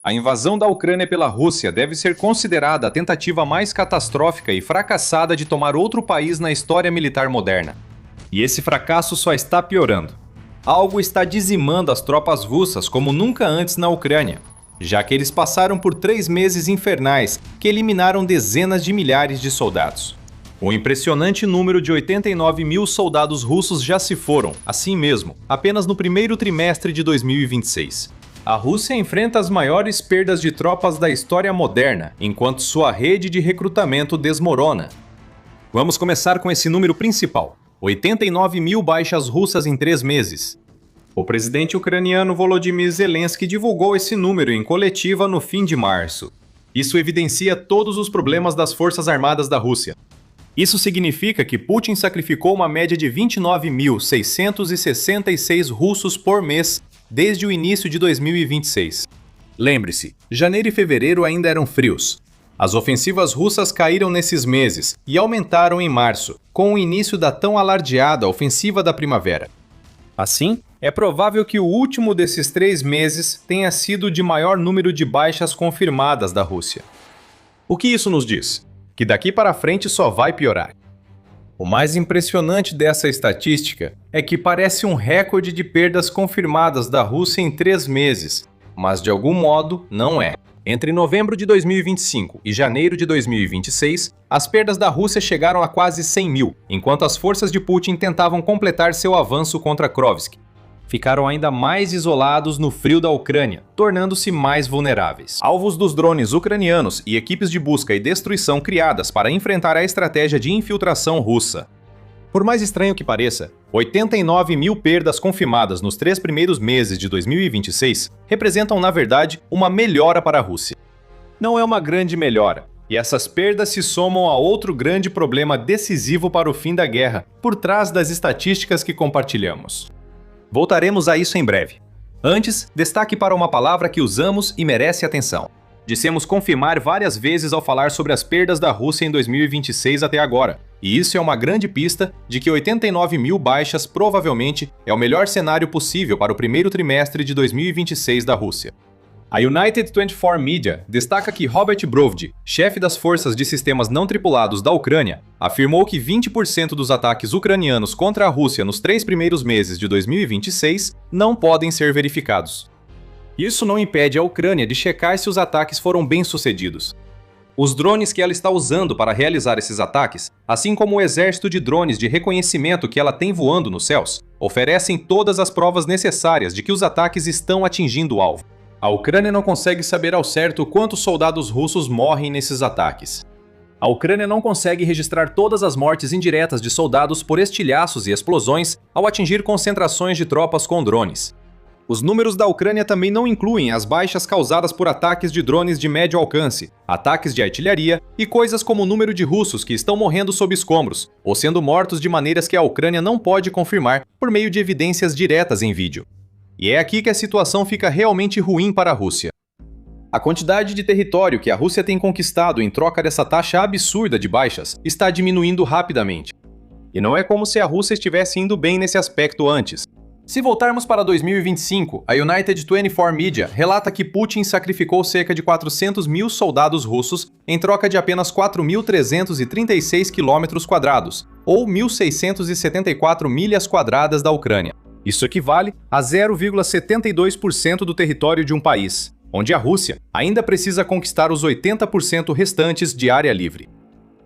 A invasão da Ucrânia pela Rússia deve ser considerada a tentativa mais catastrófica e fracassada de tomar outro país na história militar moderna. E esse fracasso só está piorando. Algo está dizimando as tropas russas como nunca antes na Ucrânia, já que eles passaram por 3 meses infernais que eliminaram dezenas de milhares de soldados. Um impressionante número de 89 mil soldados russos já se foram, assim mesmo, apenas no primeiro trimestre de 2026. A Rússia enfrenta as maiores perdas de tropas da história moderna, enquanto sua rede de recrutamento desmorona. Vamos começar com esse número principal: 89 mil baixas russas em 3 meses. O presidente ucraniano Volodymyr Zelensky divulgou esse número em coletiva no fim de março. Isso evidencia todos os problemas das forças armadas da Rússia. Isso significa que Putin sacrificou uma média de 29.666 russos por mês desde o início de 2026. Lembre-se, janeiro e fevereiro ainda eram frios. As ofensivas russas caíram nesses meses e aumentaram em março, com o início da tão alardeada ofensiva da primavera. Assim, é provável que o último desses 3 meses tenha sido de maior número de baixas confirmadas da Rússia. O que isso nos diz? Que daqui para frente só vai piorar. O mais impressionante dessa estatística é que parece um recorde de perdas confirmadas da Rússia em 3 meses, mas de algum modo não é. Entre novembro de 2025 e janeiro de 2026, as perdas da Rússia chegaram a quase 100 mil, enquanto as forças de Putin tentavam completar seu avanço contra Krovsk. Ficaram ainda mais isolados no frio da Ucrânia, tornando-se mais vulneráveis. Alvos dos drones ucranianos e equipes de busca e destruição criadas para enfrentar a estratégia de infiltração russa. Por mais estranho que pareça, 89 mil perdas confirmadas nos 3 primeiros meses de 2026 representam, na verdade, uma melhora para a Rússia. Não é uma grande melhora, e essas perdas se somam a outro grande problema decisivo para o fim da guerra, por trás das estatísticas que compartilhamos. Voltaremos a isso em breve. Antes, destaque para uma palavra que usamos e merece atenção. Dissemos confirmar várias vezes ao falar sobre as perdas da Rússia em 2026 até agora, e isso é uma grande pista de que 89 mil baixas provavelmente é o melhor cenário possível para o primeiro trimestre de 2026 da Rússia. A United 24 Media destaca que Robert Brovdi, chefe das forças de sistemas não tripulados da Ucrânia, afirmou que 20% dos ataques ucranianos contra a Rússia nos 3 primeiros meses de 2026 não podem ser verificados. Isso não impede a Ucrânia de checar se os ataques foram bem-sucedidos. Os drones que ela está usando para realizar esses ataques, assim como o exército de drones de reconhecimento que ela tem voando nos céus, oferecem todas as provas necessárias de que os ataques estão atingindo o alvo. A Ucrânia não consegue saber ao certo quantos soldados russos morrem nesses ataques. A Ucrânia não consegue registrar todas as mortes indiretas de soldados por estilhaços e explosões ao atingir concentrações de tropas com drones. Os números da Ucrânia também não incluem as baixas causadas por ataques de drones de médio alcance, ataques de artilharia e coisas como o número de russos que estão morrendo sob escombros, ou sendo mortos de maneiras que a Ucrânia não pode confirmar por meio de evidências diretas em vídeo. E é aqui que a situação fica realmente ruim para a Rússia. A quantidade de território que a Rússia tem conquistado em troca dessa taxa absurda de baixas está diminuindo rapidamente. E não é como se a Rússia estivesse indo bem nesse aspecto antes. Se voltarmos para 2025, a United 24 Media relata que Putin sacrificou cerca de 400 mil soldados russos em troca de apenas 4.336 km², ou 1.674 milhas quadradas da Ucrânia. Isso equivale a 0,72% do território de um país, onde a Rússia ainda precisa conquistar os 80% restantes de área livre.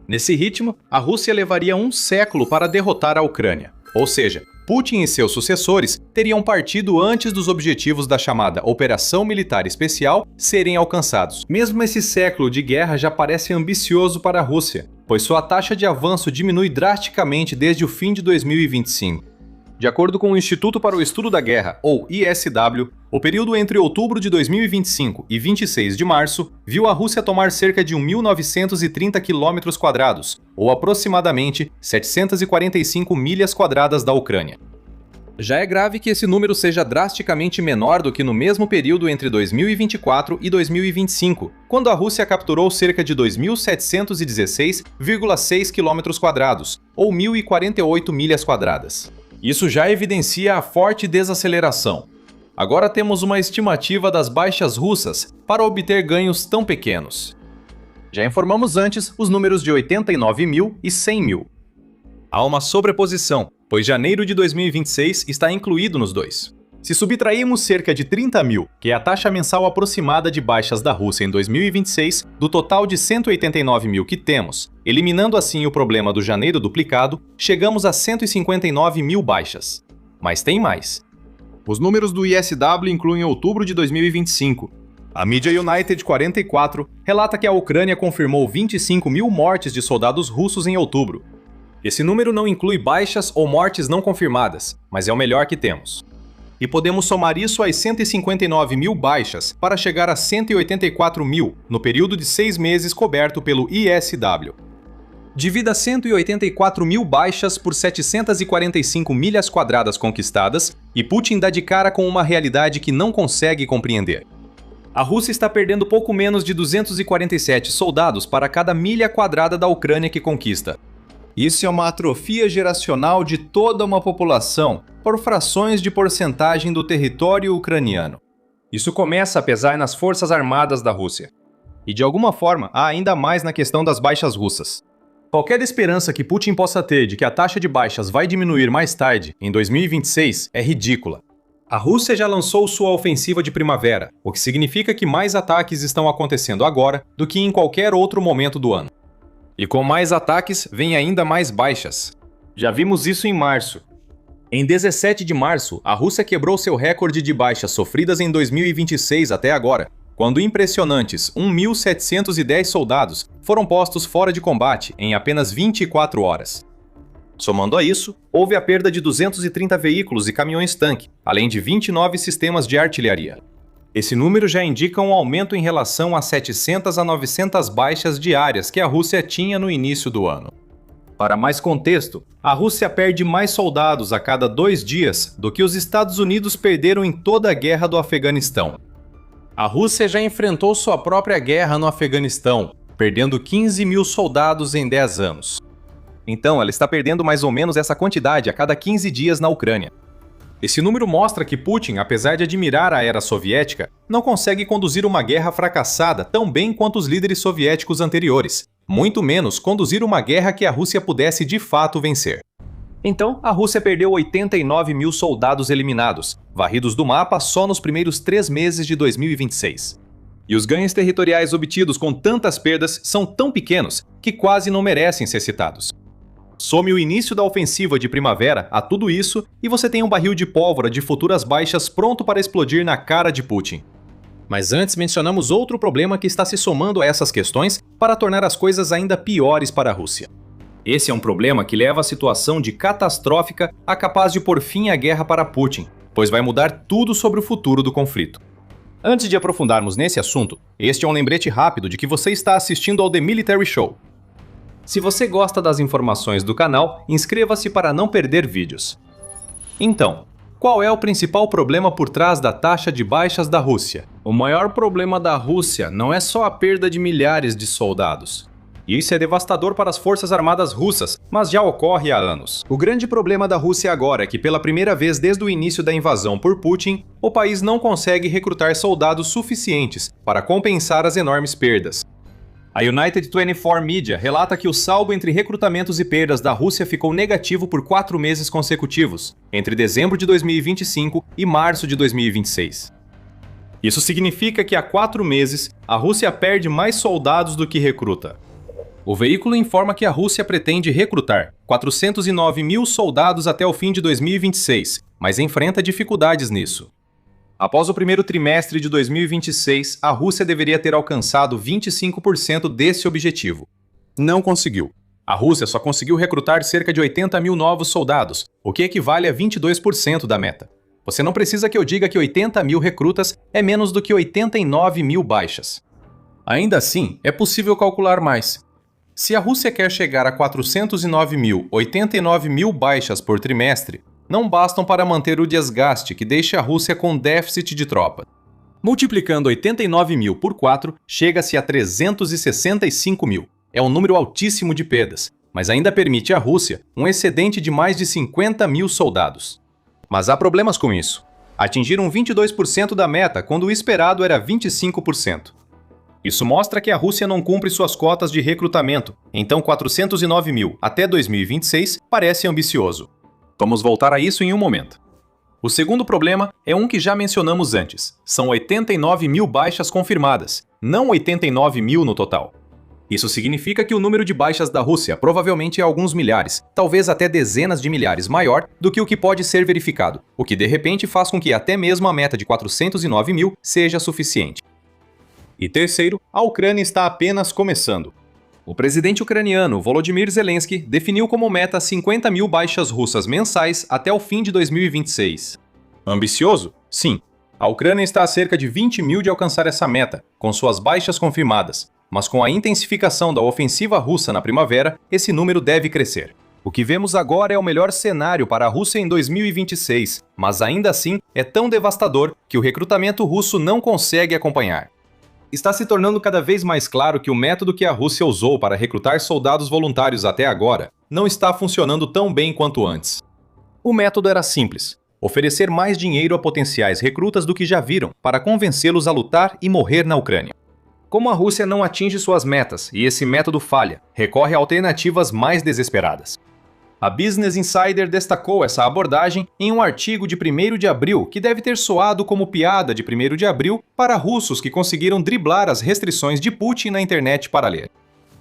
Nesse ritmo, a Rússia levaria um século para derrotar a Ucrânia, ou seja, Putin e seus sucessores teriam partido antes dos objetivos da chamada Operação Militar Especial serem alcançados. Mesmo esse século de guerra já parece ambicioso para a Rússia, pois sua taxa de avanço diminui drasticamente desde o fim de 2025. De acordo com o Instituto para o Estudo da Guerra, ou ISW, o período entre outubro de 2025 e 26 de março viu a Rússia tomar cerca de 1.930 km², ou aproximadamente 745 milhas quadradas da Ucrânia. Já é grave que esse número seja drasticamente menor do que no mesmo período entre 2024 e 2025, quando a Rússia capturou cerca de 2.716,6 km², ou 1.048 milhas quadradas. Isso já evidencia a forte desaceleração. Agora temos uma estimativa das baixas russas para obter ganhos tão pequenos. Já informamos antes os números de 89 mil e 100 mil. Há uma sobreposição, pois janeiro de 2026 está incluído nos dois. Se subtrairmos cerca de 30 mil, que é a taxa mensal aproximada de baixas da Rússia em 2026, do total de 189 mil que temos, eliminando assim o problema do janeiro duplicado, chegamos a 159 mil baixas. Mas tem mais. Os números do ISW incluem outubro de 2025. A mídia United 44 relata que a Ucrânia confirmou 25 mil mortes de soldados russos em outubro. Esse número não inclui baixas ou mortes não confirmadas, mas é o melhor que temos. E podemos somar isso às 159 mil baixas para chegar a 184 mil no período de 6 meses coberto pelo ISW. Divida 184 mil baixas por 745 milhas quadradas conquistadas e Putin dá de cara com uma realidade que não consegue compreender. A Rússia está perdendo pouco menos de 247 soldados para cada milha quadrada da Ucrânia que conquista. Isso é uma atrofia geracional de toda uma população por frações de porcentagem do território ucraniano. Isso começa a pesar nas forças armadas da Rússia. E de alguma forma, há ainda mais na questão das baixas russas. Qualquer esperança que Putin possa ter de que a taxa de baixas vai diminuir mais tarde, em 2026, é ridícula. A Rússia já lançou sua ofensiva de primavera, o que significa que mais ataques estão acontecendo agora do que em qualquer outro momento do ano. E com mais ataques, vem ainda mais baixas. Já vimos isso em março. Em 17 de março, a Rússia quebrou seu recorde de baixas sofridas em 2026 até agora, quando impressionantes 1.710 soldados foram postos fora de combate em apenas 24 horas. Somando a isso, houve a perda de 230 veículos e caminhões-tanque, além de 29 sistemas de artilharia. Esse número já indica um aumento em relação às 700 a 900 baixas diárias que a Rússia tinha no início do ano. Para mais contexto, a Rússia perde mais soldados a cada 2 dias do que os Estados Unidos perderam em toda a guerra do Afeganistão. A Rússia já enfrentou sua própria guerra no Afeganistão, perdendo 15 mil soldados em 10 anos. Então, ela está perdendo mais ou menos essa quantidade a cada 15 dias na Ucrânia. Esse número mostra que Putin, apesar de admirar a era soviética, não consegue conduzir uma guerra fracassada tão bem quanto os líderes soviéticos anteriores, muito menos conduzir uma guerra que a Rússia pudesse de fato vencer. Então, a Rússia perdeu 89 mil soldados eliminados, varridos do mapa só nos primeiros 3 meses de 2026. E os ganhos territoriais obtidos com tantas perdas são tão pequenos que quase não merecem ser citados. Some o início da ofensiva de primavera a tudo isso e você tem um barril de pólvora de futuras baixas pronto para explodir na cara de Putin. Mas antes mencionamos outro problema que está se somando a essas questões para tornar as coisas ainda piores para a Rússia. Esse é um problema que leva a situação de catastrófica a capaz de pôr fim à guerra para Putin, pois vai mudar tudo sobre o futuro do conflito. Antes de aprofundarmos nesse assunto, este é um lembrete rápido de que você está assistindo ao The Military Show. Se você gosta das informações do canal, inscreva-se para não perder vídeos. Então, qual é o principal problema por trás da taxa de baixas da Rússia? O maior problema da Rússia não é só a perda de milhares de soldados. Isso é devastador para as forças armadas russas, mas já ocorre há anos. O grande problema da Rússia agora é que, pela primeira vez desde o início da invasão por Putin, o país não consegue recrutar soldados suficientes para compensar as enormes perdas. A United 24 Media relata que o saldo entre recrutamentos e perdas da Rússia ficou negativo por 4 meses consecutivos, entre dezembro de 2025 e março de 2026. Isso significa que há 4 meses, a Rússia perde mais soldados do que recruta. O veículo informa que a Rússia pretende recrutar 409 mil soldados até o fim de 2026, mas enfrenta dificuldades nisso. Após o primeiro trimestre de 2026, a Rússia deveria ter alcançado 25% desse objetivo. Não conseguiu. A Rússia só conseguiu recrutar cerca de 80 mil novos soldados, o que equivale a 22% da meta. Você não precisa que eu diga que 80 mil recrutas é menos do que 89 mil baixas. Ainda assim, é possível calcular mais. Se a Rússia quer chegar a 409 mil, 89 mil baixas por trimestre, não bastam para manter o desgaste que deixa a Rússia com déficit de tropas. Multiplicando 89 mil por 4, chega-se a 365 mil. É um número altíssimo de perdas, mas ainda permite à Rússia um excedente de mais de 50 mil soldados. Mas há problemas com isso. Atingiram 22% da meta, quando o esperado era 25%. Isso mostra que a Rússia não cumpre suas cotas de recrutamento, então 409 mil até 2026 parece ambicioso. Vamos voltar a isso em um momento. O segundo problema é um que já mencionamos antes. São 89 mil baixas confirmadas, não 89 mil no total. Isso significa que o número de baixas da Rússia provavelmente é alguns milhares, talvez até dezenas de milhares maior do que o que pode ser verificado, o que de repente faz com que até mesmo a meta de 409 mil seja suficiente. E terceiro, a Ucrânia está apenas começando. O presidente ucraniano Volodymyr Zelensky definiu como meta 50 mil baixas russas mensais até o fim de 2026. Ambicioso? Sim. A Ucrânia está a cerca de 20 mil de alcançar essa meta, com suas baixas confirmadas, mas com a intensificação da ofensiva russa na primavera, esse número deve crescer. O que vemos agora é o melhor cenário para a Rússia em 2026, mas ainda assim é tão devastador que o recrutamento russo não consegue acompanhar. Está se tornando cada vez mais claro que o método que a Rússia usou para recrutar soldados voluntários até agora não está funcionando tão bem quanto antes. O método era simples: oferecer mais dinheiro a potenciais recrutas do que já viram, para convencê-los a lutar e morrer na Ucrânia. Como a Rússia não atinge suas metas e esse método falha, recorre a alternativas mais desesperadas. A Business Insider destacou essa abordagem em um artigo de 1º de abril que deve ter soado como piada de 1º de abril para russos que conseguiram driblar as restrições de Putin na internet para ler.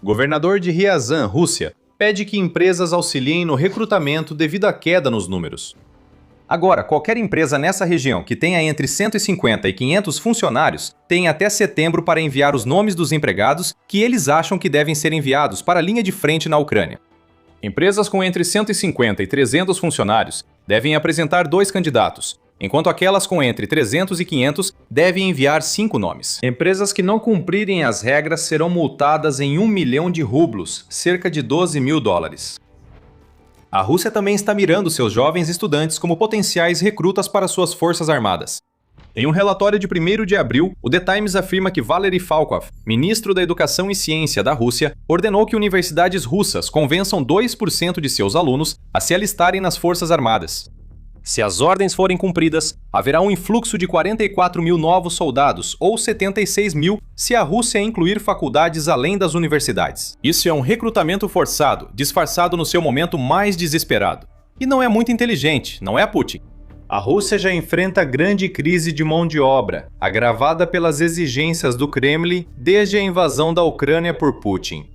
Governador de Ryazan, Rússia, pede que empresas auxiliem no recrutamento devido à queda nos números. Agora, qualquer empresa nessa região que tenha entre 150 e 500 funcionários tem até setembro para enviar os nomes dos empregados que eles acham que devem ser enviados para a linha de frente na Ucrânia. Empresas com entre 150 e 300 funcionários devem apresentar 2 candidatos, enquanto aquelas com entre 300 e 500 devem enviar 5 nomes. Empresas que não cumprirem as regras serão multadas em 1 milhão de rublos, cerca de 12 mil dólares. A Rússia também está mirando seus jovens estudantes como potenciais recrutas para suas forças armadas. Em um relatório de 1º de abril, o The Times afirma que Valery Falkov, ministro da Educação e Ciência da Rússia, ordenou que universidades russas convençam 2% de seus alunos a se alistarem nas Forças Armadas. Se as ordens forem cumpridas, haverá um influxo de 44 mil novos soldados, ou 76 mil se a Rússia incluir faculdades além das universidades. Isso é um recrutamento forçado, disfarçado no seu momento mais desesperado. E não é muito inteligente, não é, Putin? A Rússia já enfrenta grande crise de mão de obra, agravada pelas exigências do Kremlin desde a invasão da Ucrânia por Putin.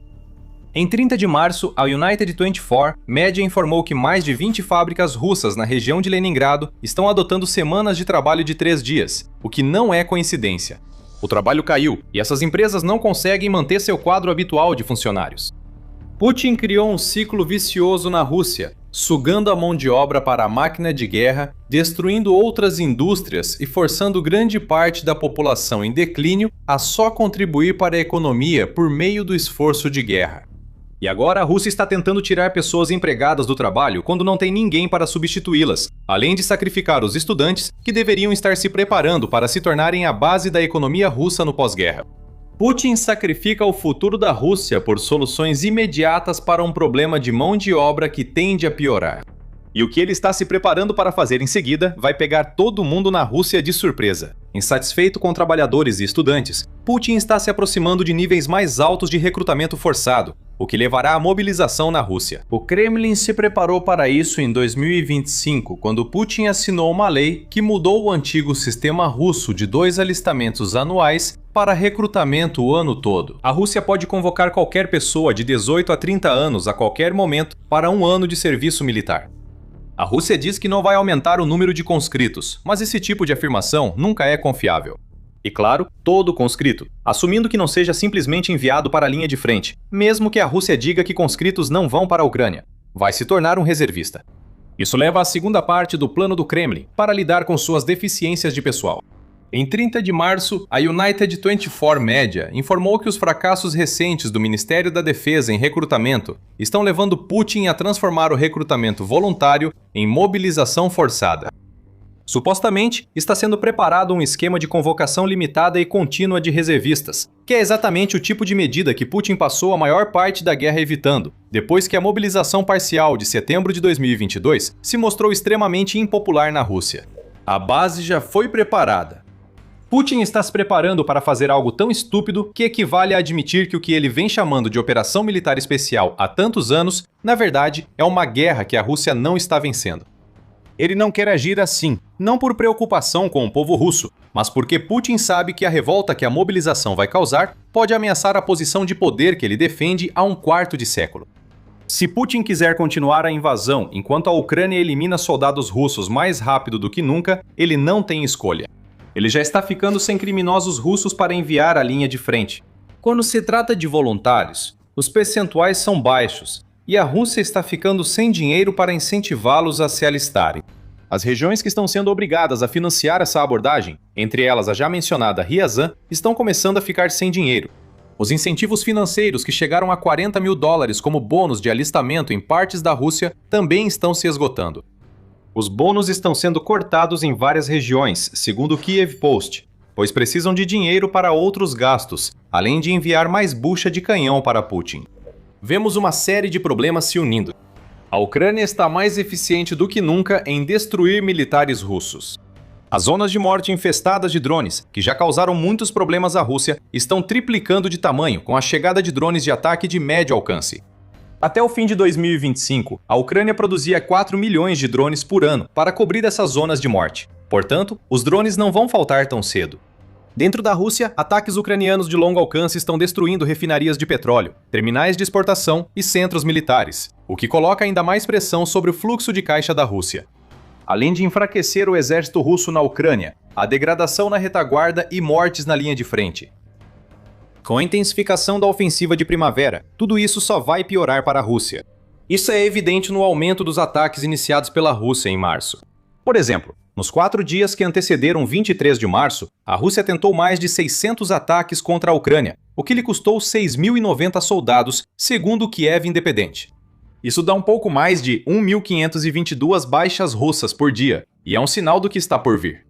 Em 30 de março, a United 24 Media informou que mais de 20 fábricas russas na região de Leningrado estão adotando semanas de trabalho de 3 dias, o que não é coincidência. O trabalho caiu e essas empresas não conseguem manter seu quadro habitual de funcionários. Putin criou um ciclo vicioso na Rússia, sugando a mão de obra para a máquina de guerra, destruindo outras indústrias e forçando grande parte da população em declínio a só contribuir para a economia por meio do esforço de guerra. E agora a Rússia está tentando tirar pessoas empregadas do trabalho quando não tem ninguém para substituí-las, além de sacrificar os estudantes que deveriam estar se preparando para se tornarem a base da economia russa no pós-guerra. Putin sacrifica o futuro da Rússia por soluções imediatas para um problema de mão de obra que tende a piorar. E o que ele está se preparando para fazer em seguida vai pegar todo mundo na Rússia de surpresa. Insatisfeito com trabalhadores e estudantes, Putin está se aproximando de níveis mais altos de recrutamento forçado, o que levará à mobilização na Rússia. O Kremlin se preparou para isso em 2025, quando Putin assinou uma lei que mudou o antigo sistema russo de 2 alistamentos anuais para recrutamento o ano todo. A Rússia pode convocar qualquer pessoa de 18 a 30 anos a qualquer momento para 1 ano de serviço militar. A Rússia diz que não vai aumentar o número de conscritos, mas esse tipo de afirmação nunca é confiável. E claro, todo conscrito, assumindo que não seja simplesmente enviado para a linha de frente, mesmo que a Rússia diga que conscritos não vão para a Ucrânia, vai se tornar um reservista. Isso leva à segunda parte do plano do Kremlin para lidar com suas deficiências de pessoal. Em 30 de março, a United 24 Media informou que os fracassos recentes do Ministério da Defesa em recrutamento estão levando Putin a transformar o recrutamento voluntário em mobilização forçada. Supostamente, está sendo preparado um esquema de convocação limitada e contínua de reservistas, que é exatamente o tipo de medida que Putin passou a maior parte da guerra evitando, depois que a mobilização parcial de setembro de 2022 se mostrou extremamente impopular na Rússia. A base já foi preparada. Putin está se preparando para fazer algo tão estúpido que equivale a admitir que o que ele vem chamando de operação militar especial há tantos anos, na verdade, é uma guerra que a Rússia não está vencendo. Ele não quer agir assim, não por preocupação com o povo russo, mas porque Putin sabe que a revolta que a mobilização vai causar pode ameaçar a posição de poder que ele defende há um quarto de século. Se Putin quiser continuar a invasão enquanto a Ucrânia elimina soldados russos mais rápido do que nunca, ele não tem escolha. Ele já está ficando sem criminosos russos para enviar à linha de frente. Quando se trata de voluntários, os percentuais são baixos, e a Rússia está ficando sem dinheiro para incentivá-los a se alistarem. As regiões que estão sendo obrigadas a financiar essa abordagem, entre elas a já mencionada Ryazan, estão começando a ficar sem dinheiro. Os incentivos financeiros que chegaram a $40 mil como bônus de alistamento em partes da Rússia também estão se esgotando. Os bônus estão sendo cortados em várias regiões, segundo o Kiev Post, pois precisam de dinheiro para outros gastos, além de enviar mais bucha de canhão para Putin. Vemos uma série de problemas se unindo. A Ucrânia está mais eficiente do que nunca em destruir militares russos. As zonas de morte infestadas de drones, que já causaram muitos problemas à Rússia, estão triplicando de tamanho com a chegada de drones de ataque de médio alcance. Até o fim de 2025, a Ucrânia produzia 4 milhões de drones por ano para cobrir essas zonas de morte. Portanto, os drones não vão faltar tão cedo. Dentro da Rússia, ataques ucranianos de longo alcance estão destruindo refinarias de petróleo, terminais de exportação e centros militares, o que coloca ainda mais pressão sobre o fluxo de caixa da Rússia. Além de enfraquecer o exército russo na Ucrânia, a degradação na retaguarda e mortes na linha de frente. Com a intensificação da ofensiva de primavera, tudo isso só vai piorar para a Rússia. Isso é evidente no aumento dos ataques iniciados pela Rússia em março. Por exemplo, nos 4 dias que antecederam 23 de março, a Rússia tentou mais de 600 ataques contra a Ucrânia, o que lhe custou 6.090 soldados, segundo o Kiev Independente. Isso dá um pouco mais de 1.522 baixas russas por dia, e é um sinal do que está por vir.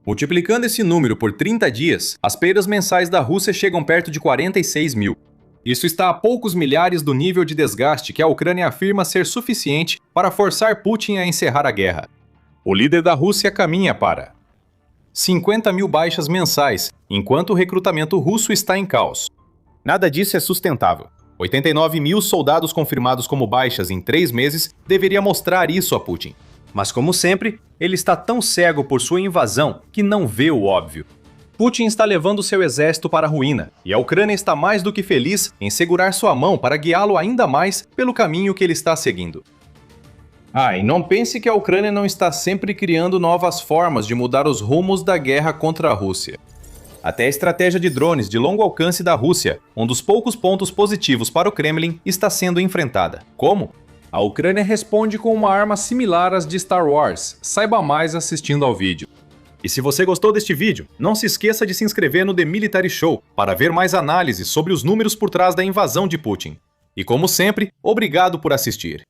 Multiplicando esse número por 30 dias, as perdas mensais da Rússia chegam perto de 46 mil. Isso está a poucos milhares do nível de desgaste que a Ucrânia afirma ser suficiente para forçar Putin a encerrar a guerra. O líder da Rússia caminha para 50 mil baixas mensais, enquanto o recrutamento russo está em caos. Nada disso é sustentável. 89 mil soldados confirmados como baixas em 3 meses deveria mostrar isso a Putin. Mas como sempre, ele está tão cego por sua invasão que não vê o óbvio. Putin está levando seu exército para a ruína, e a Ucrânia está mais do que feliz em segurar sua mão para guiá-lo ainda mais pelo caminho que ele está seguindo. E não pense que a Ucrânia não está sempre criando novas formas de mudar os rumos da guerra contra a Rússia. Até a estratégia de drones de longo alcance da Rússia, um dos poucos pontos positivos para o Kremlin, está sendo enfrentada. Como? A Ucrânia responde com uma arma similar às de Star Wars. Saiba mais assistindo ao vídeo. E se você gostou deste vídeo, não se esqueça de se inscrever no The Military Show para ver mais análises sobre os números por trás da invasão de Putin. E como sempre, obrigado por assistir.